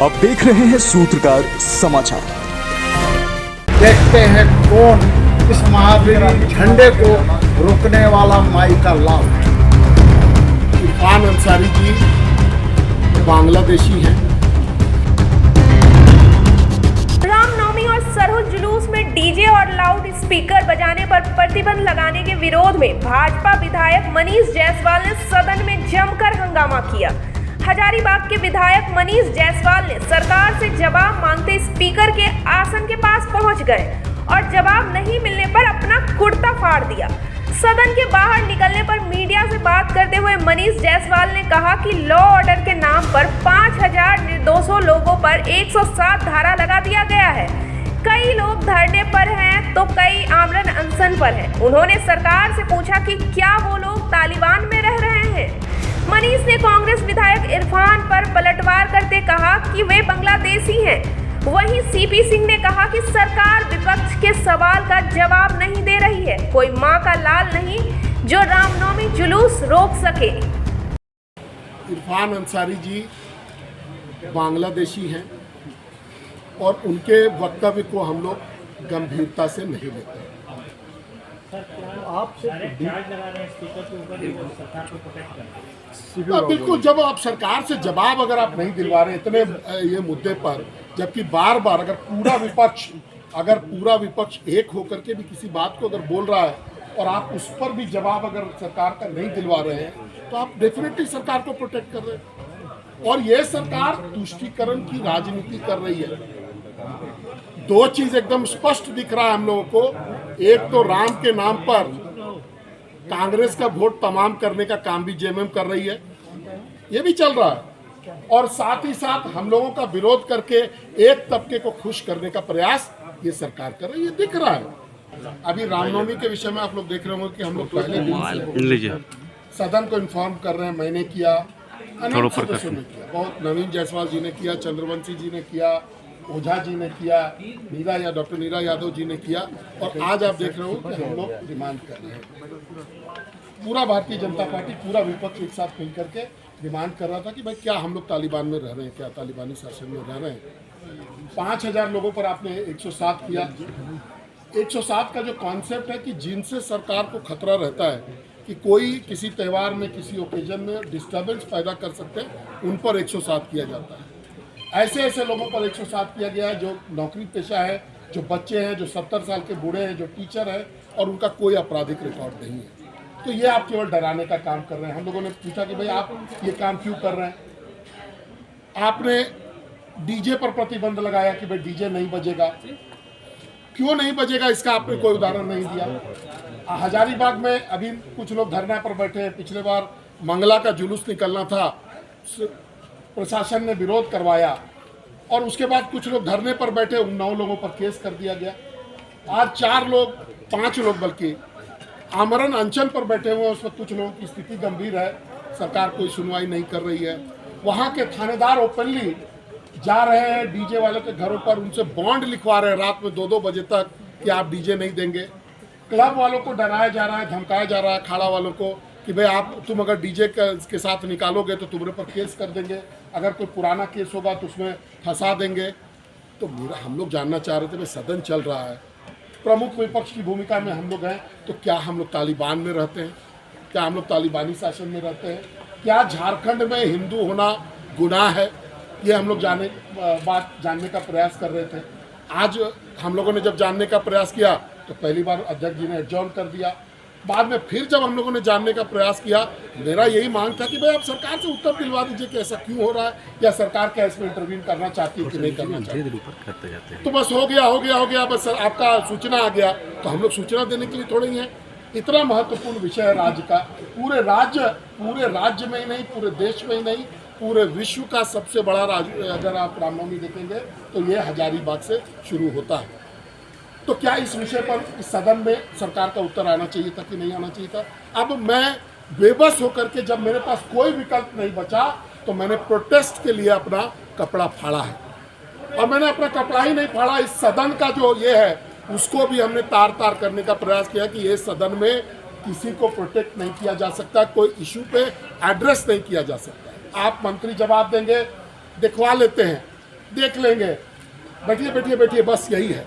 आप देख रहे हैं सूत्रकार समाचार। देखते हैं कौन इस महावीर झंडे को रोकने वाला माई का लाल। इरफान अंसारी जी बांग्लादेशी हैं। रामनवमी और सरहुल जुलूस में डीजे और लाउड स्पीकर बजाने पर प्रतिबंध लगाने के विरोध में भाजपा विधायक मनीष जायसवाल ने सदन में जमकर हंगामा किया। हजारीबाग के विधायक मनीष जायसवाल ने सरकार से जवाब मांगते स्पीकर के आसन के पास पहुंच गए और जवाब नहीं मिलने पर अपना कुर्ता फाड़ दिया। सदन के बाहर निकलने पर मीडिया से बात करते हुए मनीष जायसवाल ने कहा कि लॉ ऑर्डर के नाम पर 5000 निर्दोषों लोगों पर 107 धारा लगा दिया गया है। कई लोग धरने पर हैं तो कई आमरण अनशन पर हैं। उन्होंने सरकार से पूछा कि क्या वो लोग तालिबान में रह रहे हैं। मनीष ने कांग्रेस विधायक इरफान पर पलटवार करते कहा कि वे बांग्लादेशी हैं। वहीं सीपी सिंह ने कहा कि सरकार विपक्ष के सवाल का जवाब नहीं दे रही है। कोई मां का लाल नहीं जो रामनवमी जुलूस रोक सके। इरफान अंसारी जी बांग्लादेशी हैं और उनके वक्तव्य को हम लोग गंभीरता से नहीं लेते। बिल्कुल, जब आप सरकार से जवाब अगर आप नहीं दिलवा रहे इतने ये मुद्दे पर, जबकि बार बार अगर पूरा विपक्ष एक होकर के भी किसी बात को अगर बोल रहा है और आप उस पर भी जवाब अगर सरकार का नहीं दिलवा रहे हैं तो आप डेफिनेटली सरकार को प्रोटेक्ट कर रहे हैं। और ये सरकार तुष्टीकरण की राजनीति कर रही है। दो चीज एकदम स्पष्ट दिख रहा है हम लोगों को। एक तो राम के नाम पर कांग्रेस का वोट तमाम करने का काम भी जेएमएम कर रही है, ये भी चल रहा है। और साथ ही साथ हम लोगों का विरोध करके एक तबके को खुश करने का प्रयास ये सरकार कर रही है, दिख रहा है। अभी रामनवमी के विषय में आप लोग देख रहे होंगे कि हम लोग पहले दिन से सदन को इन्फॉर्म कर रहे हैं। मैंने किया, अनेक सदस्यों ने किया, बहुत नवीन जायसवाल जी ने किया, चंद्रवंशी जी ने किया, ओझा जी ने किया, डॉक्टर नीरा यादव जी ने किया, और आज आप देख रहे हो कि हम लोग डिमांड कर रहे हैं। पूरा भारतीय जनता पार्टी, पूरा विपक्ष एक साथ मिल करके डिमांड कर रहा था कि भाई क्या हम लोग तालिबान में रह रहे हैं, क्या तालिबानी शासन में रह रहे हैं। 5000 लोगों पर आपने 107 किया। 107 का जो कॉन्सेप्ट है कि जिनसे सरकार को खतरा रहता है कि कोई किसी त्यौहार में, किसी ओकेजन में डिस्टर्बेंस पैदा कर सकते हैं, उन पर 107 किया जाता है। ऐसे लोगों पर 107 किया गया है जो नौकरी पेशा है, जो बच्चे हैं, जो 70 साल के बूढ़े हैं, जो टीचर हैं और उनका कोई आपराधिक रिकॉर्ड नहीं है। तो ये आप केवल डराने का काम कर रहे हैं। हम लोगों ने पूछा कि भाई आप ये काम क्यों कर रहे हैं। आपने डीजे पर प्रतिबंध लगाया कि भाई डीजे नहीं बजेगा। क्यों नहीं बजेगा इसका आपने कोई उदाहरण नहीं दिया। हजारीबाग में अभी कुछ लोग धरना पर बैठे हैं। पिछले बार मंगला का जुलूस निकलना था, प्रशासन ने विरोध करवाया और उसके बाद कुछ लोग धरने पर बैठे, उन 9 लोगों पर केस कर दिया गया। आज 5 लोग बल्कि आमरण अनशन पर बैठे हुए हैं। उसमें कुछ लोगों की स्थिति गंभीर है, सरकार कोई सुनवाई नहीं कर रही है। वहाँ के थानेदार ओपनली जा रहे हैं डीजे वालों के घरों पर, उनसे बॉन्ड लिखवा रहे हैं रात में 2-2 बजे तक कि आप डीजे नहीं देंगे। क्लब वालों को डराया जा रहा है, धमकाया जा रहा है, अखाड़ा वालों को कि भाई तुम अगर डीजे के साथ निकालोगे तो तुम्हारे पर केस कर देंगे, अगर कोई पुराना केस होगा तो उसमें फंसा देंगे। तो हम लोग जानना चाह रहे थे भाई सदन चल रहा है, प्रमुख विपक्ष की भूमिका में हम लोग हैं, तो क्या हम लोग तालिबान में रहते हैं? क्या हम लोग तालिबानी शासन में रहते हैं? क्या झारखंड में हिंदू होना गुनाह है? ये हम लोग जानने का प्रयास कर रहे थे। आज हम लोगों ने जब जानने का प्रयास किया तो पहली बार अध्यक्ष जी ने एडजॉर्न कर दिया। बाद में फिर जब हम लोगों ने जानने का प्रयास किया, मेरा यही मांग था कि भाई आप सरकार से उत्तर दिलवा दीजिए कि ऐसा क्यों हो रहा है, या सरकार क्या इसमें इंटरवीन करना चाहती है कि नहीं करना चाहती है। तो बस हो गया, बस आपका सूचना आ गया। तो हम लोग सूचना देने के लिए थोड़े ही हैं। इतना महत्वपूर्ण विषय है राज्य का, पूरे राज्य में ही नहीं, पूरे देश में ही नहीं, पूरे विश्व का सबसे बड़ा राज्य अगर आप रामनवमी देखेंगे तो ये हजारीबाग से शुरू होता है। तो क्या इस विषय पर इस सदन में सरकार का उत्तर आना चाहिए था कि नहीं आना चाहिए था? अब मैं बेबस होकर के, जब मेरे पास कोई विकल्प नहीं बचा, तो मैंने प्रोटेस्ट के लिए अपना कपड़ा फाड़ा है। और मैंने अपना कपड़ा ही नहीं फाड़ा, इस सदन का जो ये है उसको भी हमने तार करने का प्रयास किया कि ये सदन में किसी को प्रोटेक्ट नहीं किया जा सकता, कोई इशू पे एड्रेस नहीं किया जा सकता। आप मंत्री जवाब देंगे, दिखवा लेते हैं, देख लेंगे। बैठिए बैठिए बैठिए, बस यही है।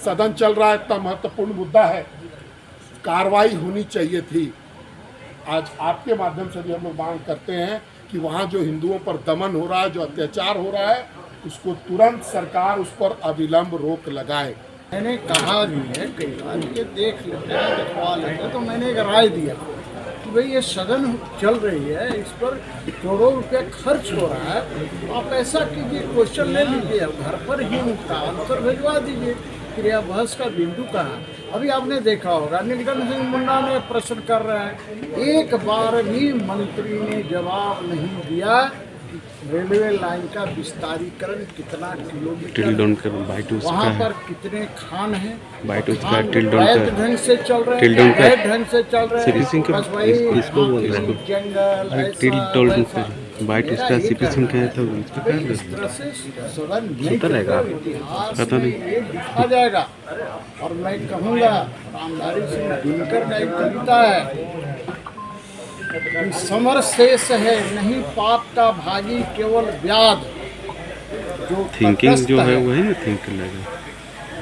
सदन चल रहा है, इतना महत्वपूर्ण मुद्दा है, कार्रवाई होनी चाहिए थी। आज आपके माध्यम से भी हम लोग मांग करते हैं कि वहाँ जो हिंदुओं पर दमन हो रहा है, जो अत्याचार हो रहा है, उसको तुरंत सरकार उस पर अविलंब रोक लगाए। मैंने कहा भी है कई बार ये देख लेते हैं, दिखवा लेते हैं, तो मैंने एक राय दिया कि भाई ये सदन चल रही है, इस पर करोड़ों रुपये खर्च हो रहा है, आप ऐसा कीजिए, क्वेश्चन ले लीजिए, घर पर ही उनका आंसर भिजवा दीजिए, क्रिया बहस का बिंदु कहाँ। अभी आपने देखा होगा नीलकंठ सिंह मुंडा ने प्रश्न कर रहे हैं, एक बार भी मंत्री ने जवाब नहीं दिया। रेलवे लाइन का विस्तारीकरण कितना किलोमीटर, वहाँ पर कितने खान हैं, वैध ढंग से चल रहे हैं, वैध ढंग से चल रहे हैं, बस वही जंगल इस तरह से सदन इतिहास में ये लिखा जाएगा। और मैं कहूँगा, रामधारी सिंह दिनकर का एक कविता है, समर शेष है नहीं पाप का भागी केवल व्याध, जो थिंकिंग जो है वही ना थिंकिंग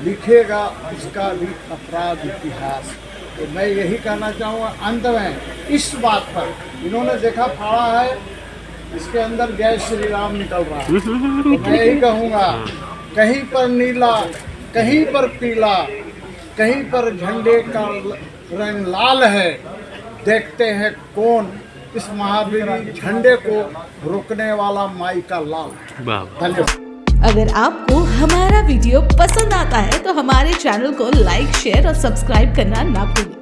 लिखेगा उसका भी अपराध इतिहास। तो मैं यही कहना चाहूँगा अंत में इस बात पर, इन्होंने देखा फाड़ा है, इसके अंदर जय श्री राम निकल रहा है, तो मैं यही कहूँगा, कहीं पर नीला, कहीं पर पीला, कहीं पर झंडे का रंग लाल है, देखते हैं कौन इस महावीर झंडे को रोकने वाला माई का लाल। धन्यवाद। अगर आपको हमारा वीडियो पसंद आता है तो हमारे चैनल को लाइक, शेयर और सब्सक्राइब करना ना भूलें।